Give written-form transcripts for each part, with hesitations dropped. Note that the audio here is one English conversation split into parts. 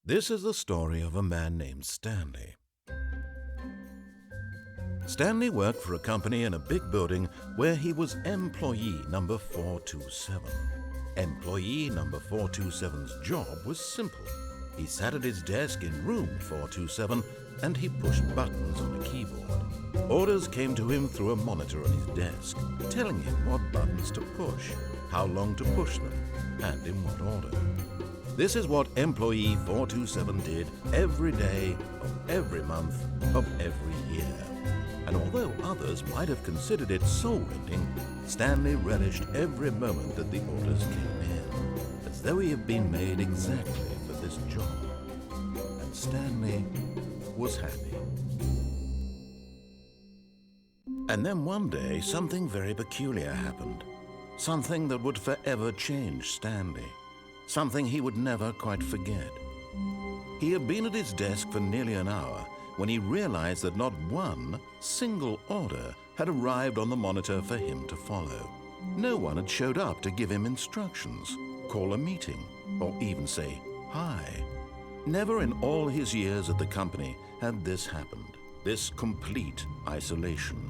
This is the story of a man named Stanley. Stanley worked for a company in a big building where he was employee number 427. Employee number 427's job was simple. He sat at his desk in room 427 and he pushed buttons on a keyboard. Orders came to him through a monitor on his desk, telling him what buttons to push, how long to push them, and in what order. This is what employee 427 did every day of every month of every year. And although others might have considered it soul-rending, Stanley relished every moment that the orders came in, as though he had been made exactly for this job. And Stanley was happy. And then one day, something very peculiar happened. Something that would forever change Stanley. Something he would never quite forget. He had been at his desk for nearly an hour when he realized that not one single order had arrived on the monitor for him to follow. No one had showed up to give him instructions, call a meeting, or even say hi. Never in all his years at the company had this happened, this complete isolation.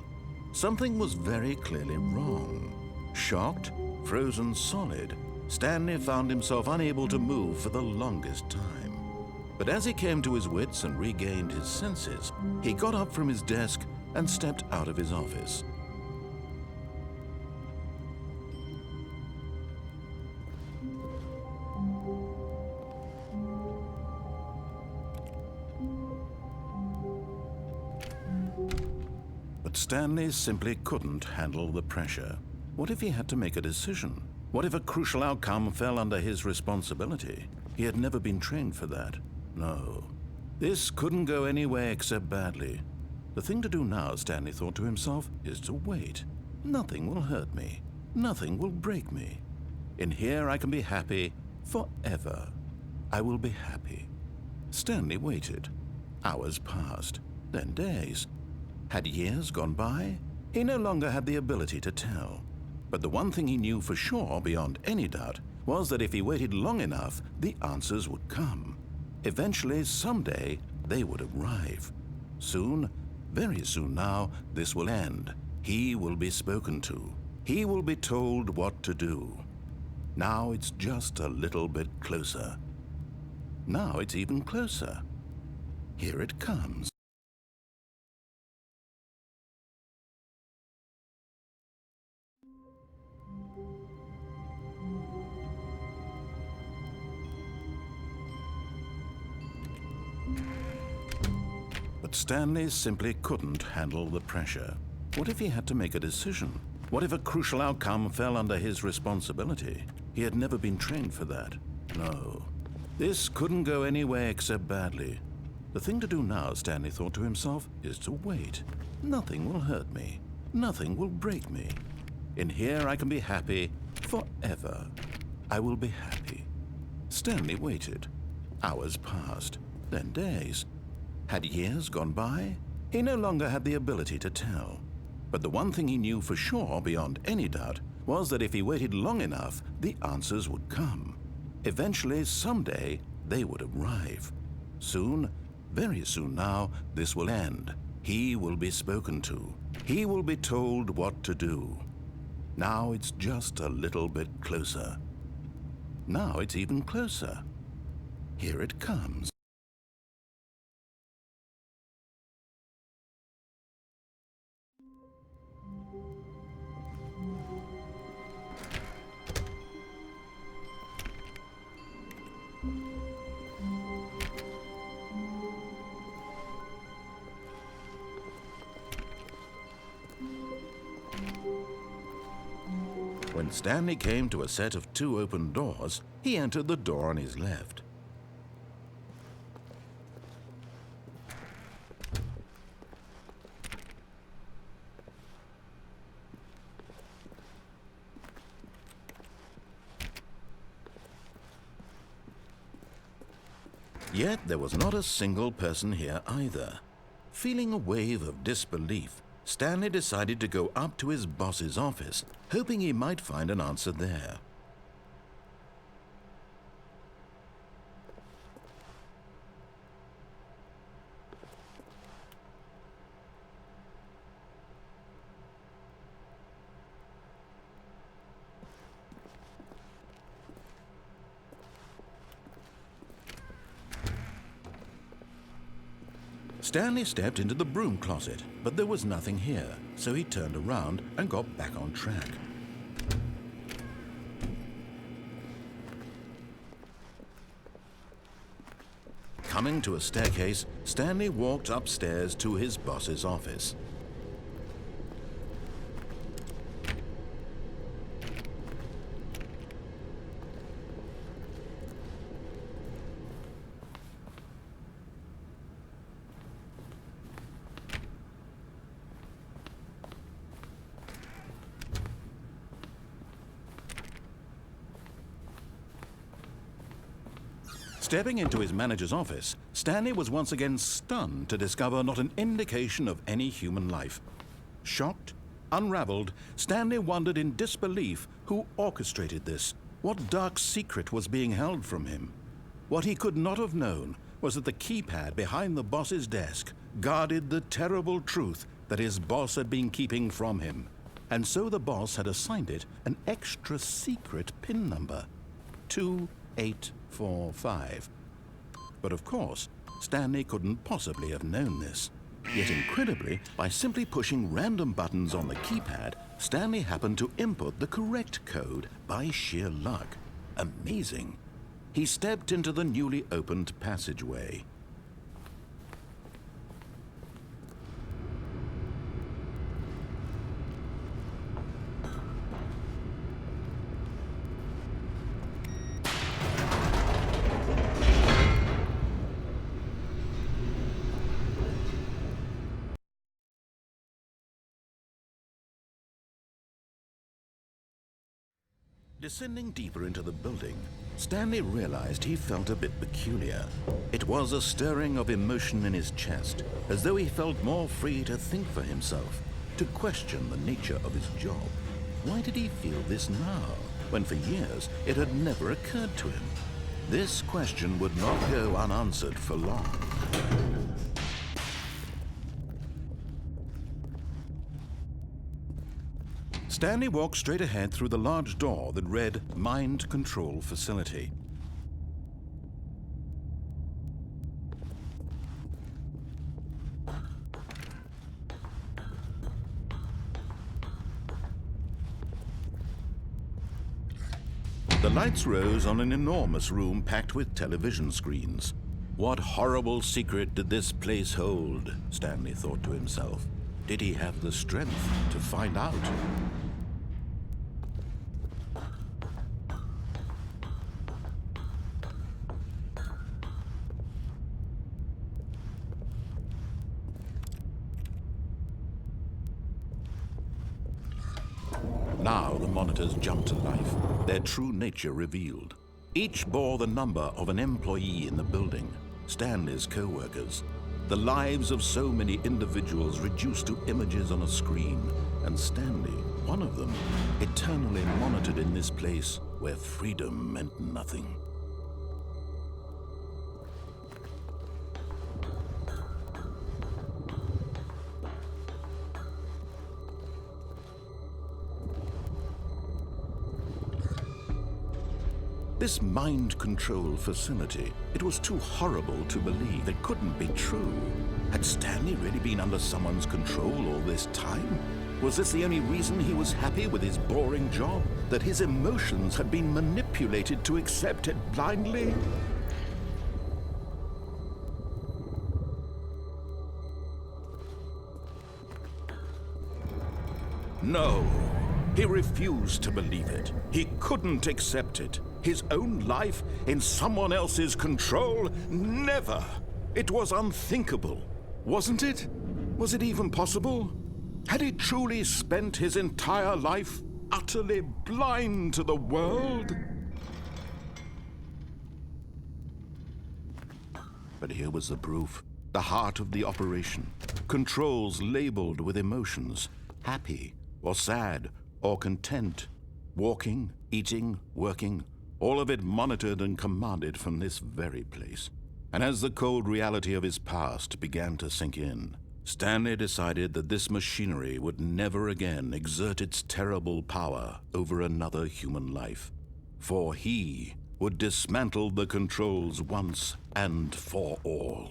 Something was very clearly wrong. Shocked, frozen solid, Stanley found himself unable to move for the longest time. But as he came to his wits and regained his senses, he got up from his desk and stepped out of his office. But Stanley simply couldn't handle the pressure. What if he had to make a decision? What if a crucial outcome fell under his responsibility? He had never been trained for that. No. This couldn't go any way except badly. The thing to do now, Stanley thought to himself, is to wait. Nothing will hurt me. Nothing will break me. In here I can be happy forever. I will be happy. Stanley waited. Hours passed, then days. Had years gone by? He no longer had the ability to tell. But the one thing he knew for sure, beyond any doubt, was that if he waited long enough, the answers would come. Eventually, someday, they would arrive. Soon, very soon now, this will end. He will be spoken to. He will be told what to do. Now it's just a little bit closer. Now it's even closer. Here it comes. But Stanley simply couldn't handle the pressure. What if he had to make a decision? What if a crucial outcome fell under his responsibility? He had never been trained for that. No. This couldn't go any way except badly. The thing to do now, Stanley thought to himself, is to wait. Nothing will hurt me. Nothing will break me. In here I can be happy forever. I will be happy. Stanley waited. Hours passed, then days. Had years gone by? He no longer had the ability to tell. But the one thing he knew for sure, beyond any doubt, was that if he waited long enough, the answers would come. Eventually, someday, they would arrive. Soon, very soon now, this will end. He will be spoken to. He will be told what to do. Now it's just a little bit closer. Now it's even closer. Here it comes. When Stanley came to a set of 2 open doors, he entered the door on his left. Yet there was not a single person here either. Feeling a wave of disbelief, Stanley decided to go up to his boss's office, hoping he might find an answer there. Stanley stepped into the broom closet, but there was nothing here, so he turned around and got back on track. Coming to a staircase, Stanley walked upstairs to his boss's office. Stepping into his manager's office, Stanley was once again stunned to discover not an indication of any human life. Shocked, unraveled, Stanley wondered in disbelief who orchestrated this. What dark secret was being held from him? What he could not have known was that the keypad behind the boss's desk guarded the terrible truth that his boss had been keeping from him. And so the boss had assigned it an extra secret PIN number, 2845. But of course, Stanley couldn't possibly have known this. Yet incredibly, by simply pushing random buttons on the keypad, Stanley happened to input the correct code by sheer luck. Amazing. He stepped into the newly opened passageway. Descending deeper into the building, Stanley realized he felt a bit peculiar. It was a stirring of emotion in his chest, as though he felt more free to think for himself, to question the nature of his job. Why did he feel this now, when for years it had never occurred to him? This question would not go unanswered for long. Stanley walked straight ahead through the large door that read Mind Control Facility. The lights rose on an enormous room packed with television screens. What horrible secret did this place hold? Stanley thought to himself. Did he have the strength to find out? Now the monitors jumped to life, their true nature revealed. Each bore the number of an employee in the building, Stanley's co-workers. The lives of so many individuals reduced to images on a screen, and Stanley, one of them, eternally monitored in this place where freedom meant nothing. This mind control facility, it was too horrible to believe. It couldn't be true. Had Stanley really been under someone's control all this time? Was this the only reason he was happy with his boring job? That his emotions had been manipulated to accept it blindly? No. He refused to believe it. He couldn't accept it. His own life in someone else's control? Never! It was unthinkable. Wasn't it? Was it even possible? Had he truly spent his entire life utterly blind to the world? But here was the proof. The heart of the operation. Controls labeled with emotions. Happy or sad or content. Walking, eating, working. All of it monitored and commanded from this very place. And as the cold reality of his past began to sink in, Stanley decided that this machinery would never again exert its terrible power over another human life. For he would dismantle the controls once and for all.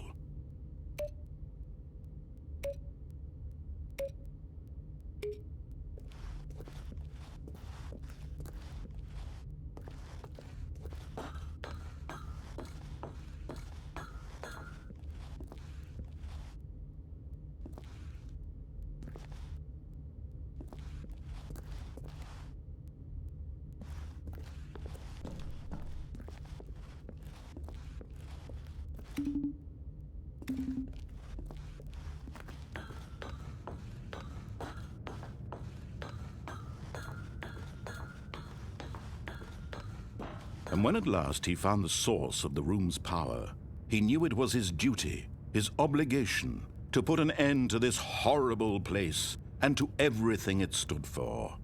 And when at last he found the source of the room's power, he knew it was his duty, his obligation, to put an end to this horrible place and to everything it stood for.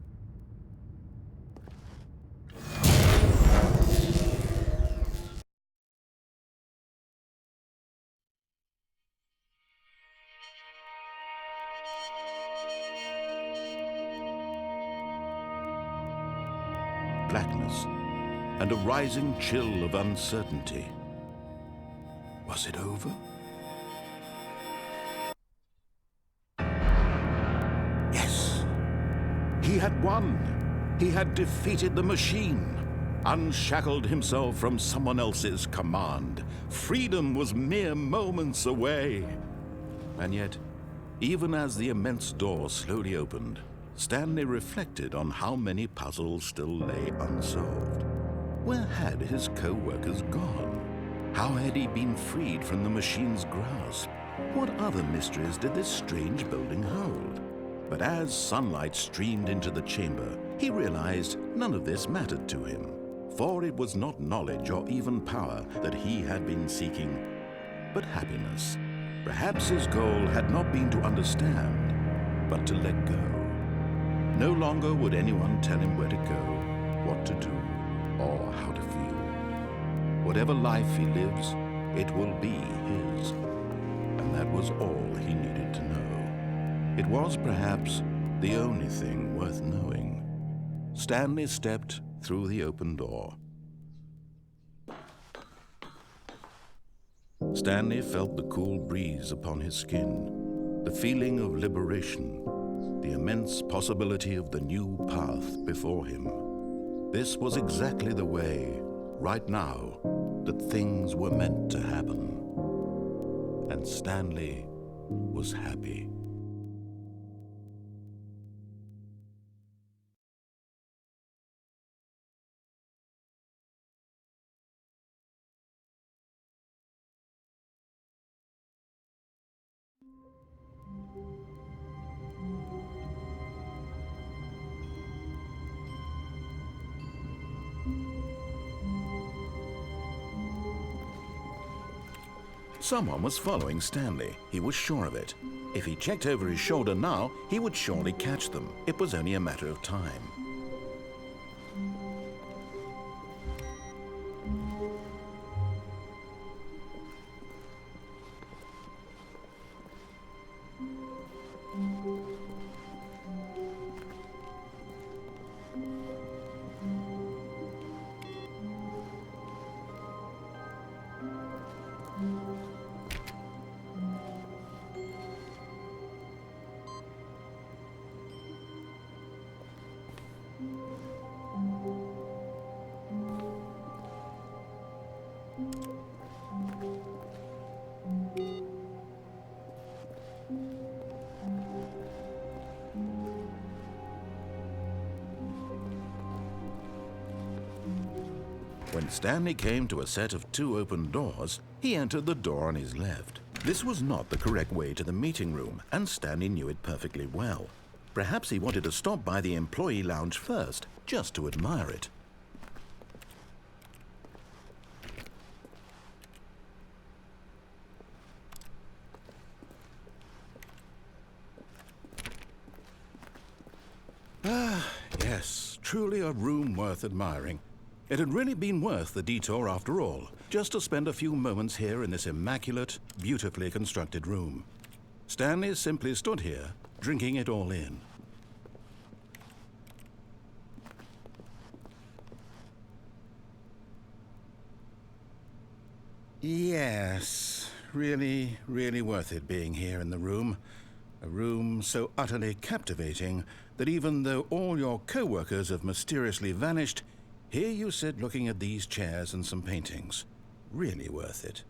Blackness and a rising chill of uncertainty. Was it over? Yes! He had won! He had defeated the machine, unshackled himself from someone else's command. Freedom was mere moments away. And yet, even as the immense door slowly opened, Stanley reflected on how many puzzles still lay unsolved. Where had his co-workers gone? How had he been freed from the machine's grasp? What other mysteries did this strange building hold? But as sunlight streamed into the chamber, he realized none of this mattered to him, for it was not knowledge or even power that he had been seeking, but happiness. Perhaps his goal had not been to understand, but to let go. No longer would anyone tell him where to go, what to do, or how to feel. Whatever life he lives, it will be his. And that was all he needed to know. It was perhaps the only thing worth knowing. Stanley stepped through the open door. Stanley felt the cool breeze upon his skin, the feeling of liberation, the immense possibility of the new path before him. This was exactly the way, right now, that things were meant to happen. And Stanley was happy. Someone was following Stanley. He was sure of it. If he checked over his shoulder now, he would surely catch them. It was only a matter of time. When Stanley came to a set of 2 open doors, he entered the door on his left. This was not the correct way to the meeting room, and Stanley knew it perfectly well. Perhaps he wanted to stop by the employee lounge first, just to admire it. Yes, truly a room worth admiring. It had really been worth the detour after all, just to spend a few moments here in this immaculate, beautifully constructed room. Stanley simply stood here, drinking it all in. Yes, really, really worth it being here in the room. A room so utterly captivating that even though all your co-workers have mysteriously vanished, here you sit looking at these chairs and some paintings. Really worth it.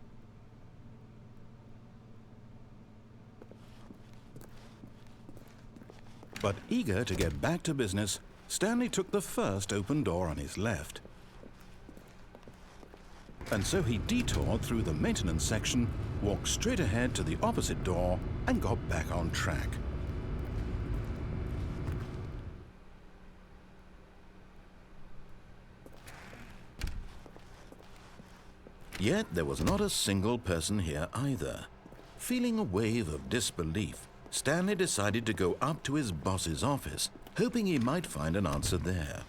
But eager to get back to business, Stanley took the first open door on his left. And so he detoured through the maintenance section, walked straight ahead to the opposite door, and got back on track. Yet there was not a single person here either. Feeling a wave of disbelief, Stanley decided to go up to his boss's office, hoping he might find an answer there.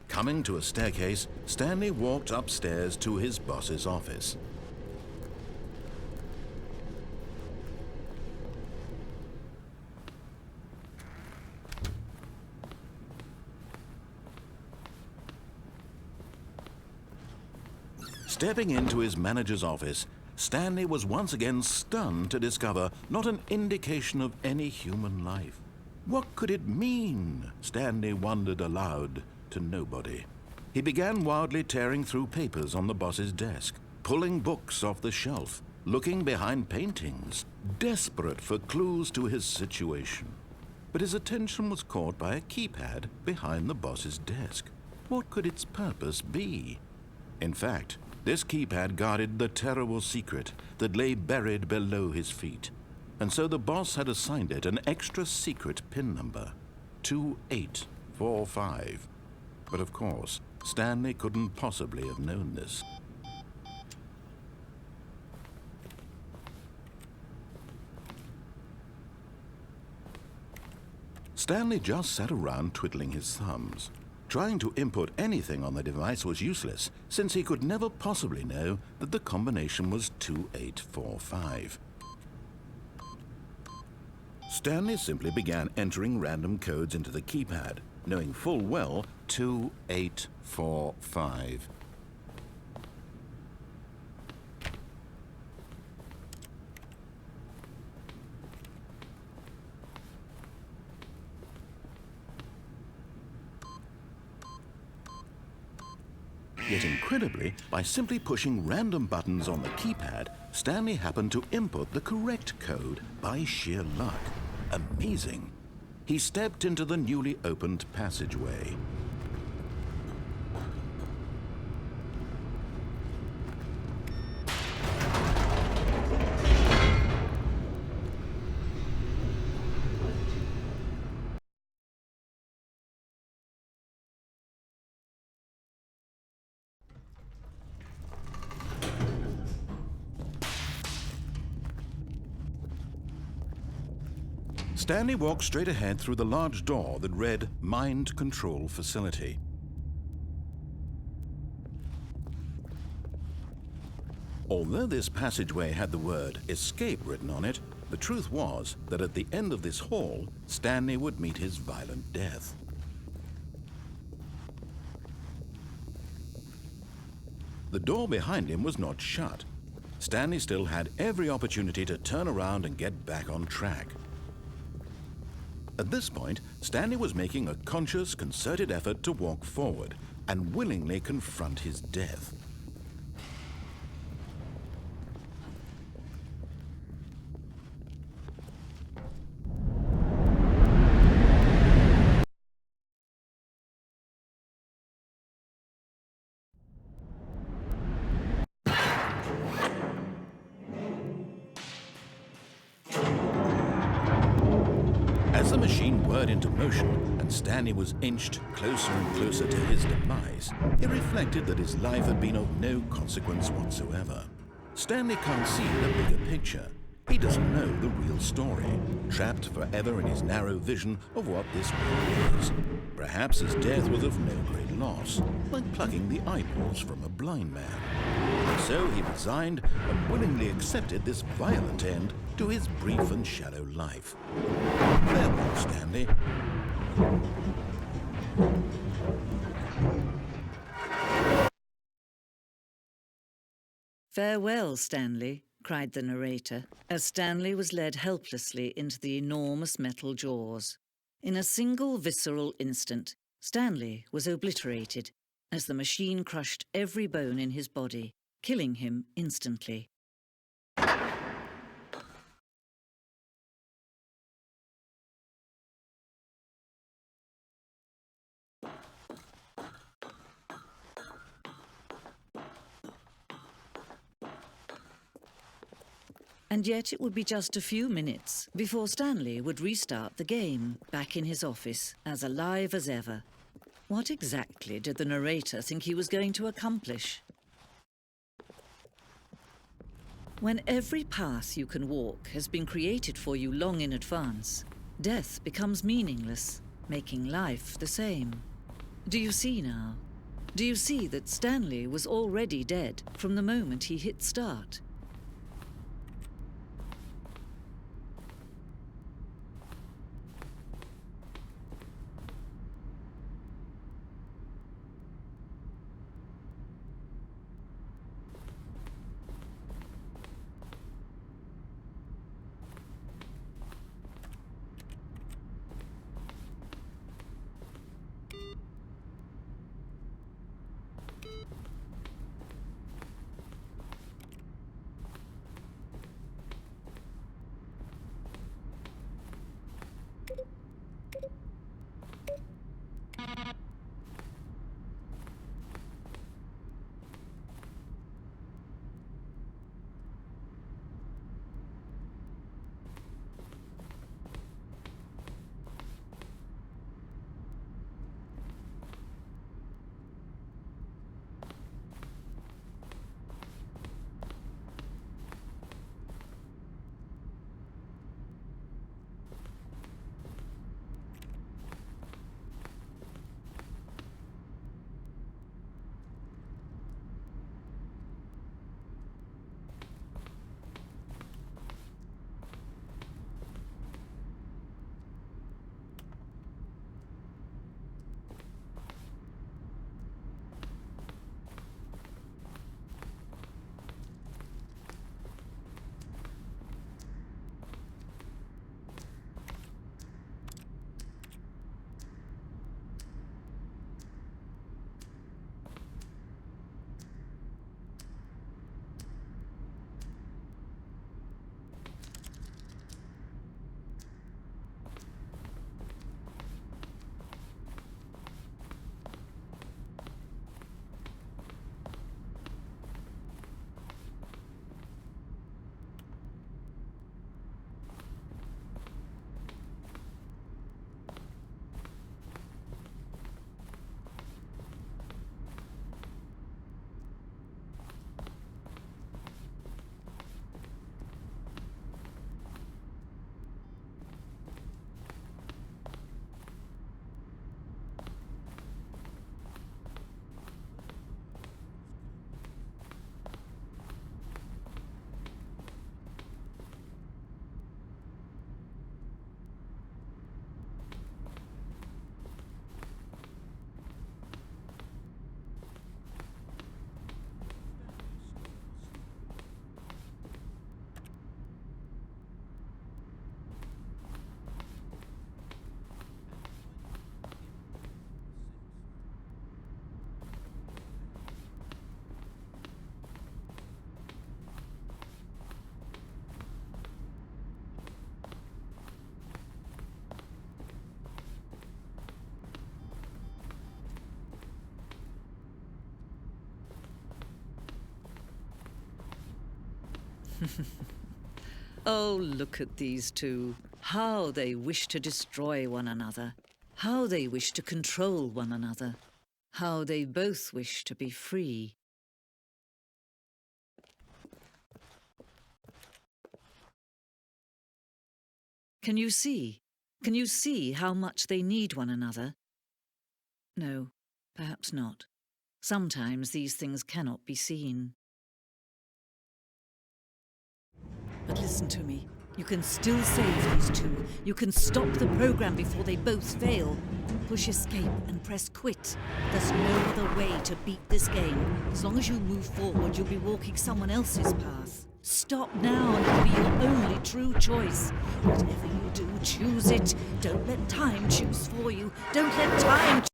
Coming to a staircase, Stanley walked upstairs to his boss's office. Stepping into his manager's office, Stanley was once again stunned to discover not an indication of any human life. What could it mean? Stanley wondered aloud to nobody. He began wildly tearing through papers on the boss's desk, pulling books off the shelf, looking behind paintings, desperate for clues to his situation. But his attention was caught by a keypad behind the boss's desk. What could its purpose be? In fact, this keypad guarded the terrible secret that lay buried below his feet, and so the boss had assigned it an extra secret PIN number, 2845. But of course, Stanley couldn't possibly have known this. Stanley just sat around twiddling his thumbs. Trying to input anything on the device was useless, since he could never possibly know that the combination was 2845. Stanley simply began entering random codes into the keypad, knowing full well 2845. Yet incredibly, by simply pushing random buttons on the keypad, Stanley happened to input the correct code by sheer luck. Amazing. He stepped into the newly opened passageway. Stanley walked straight ahead through the large door that read Mind Control Facility. Although this passageway had the word Escape written on it, the truth was that at the end of this hall, Stanley would meet his violent death. The door behind him was not shut. Stanley still had every opportunity to turn around and get back on track. At this point, Stanley was making a conscious, concerted effort to walk forward and willingly confront his death. As the machine whirred into motion and Stanley was inched closer and closer to his demise, he reflected that his life had been of no consequence whatsoever. Stanley can't see the bigger picture. He doesn't know the real story, trapped forever in his narrow vision of what this world is. Perhaps his death was of no great loss, like plucking the eyeballs from a blind man. So he resigned and willingly accepted this violent end to his brief and shallow life. Farewell, Stanley. Farewell, Stanley, cried the narrator, as Stanley was led helplessly into the enormous metal jaws. In a single visceral instant, Stanley was obliterated as the machine crushed every bone in his body, killing him instantly. And yet it would be just a few minutes before Stanley would restart the game, back in his office, as alive as ever. What exactly did the narrator think he was going to accomplish? When every path you can walk has been created for you long in advance, death becomes meaningless, making life the same. Do you see now? Do you see that Stanley was already dead from the moment he hit start? Oh, look at these two. How they wish to destroy one another. How they wish to control one another. How they both wish to be free. Can you see? Can you see how much they need one another? No, perhaps not. Sometimes these things cannot be seen. But listen to me. You can still save these two. You can stop the program before they both fail. Push escape and press quit. There's no other way to beat this game. As long as you move forward, you'll be walking someone else's path. Stop now and it'll be your only true choice. Whatever you do, choose it. Don't let time choose for you. Don't let time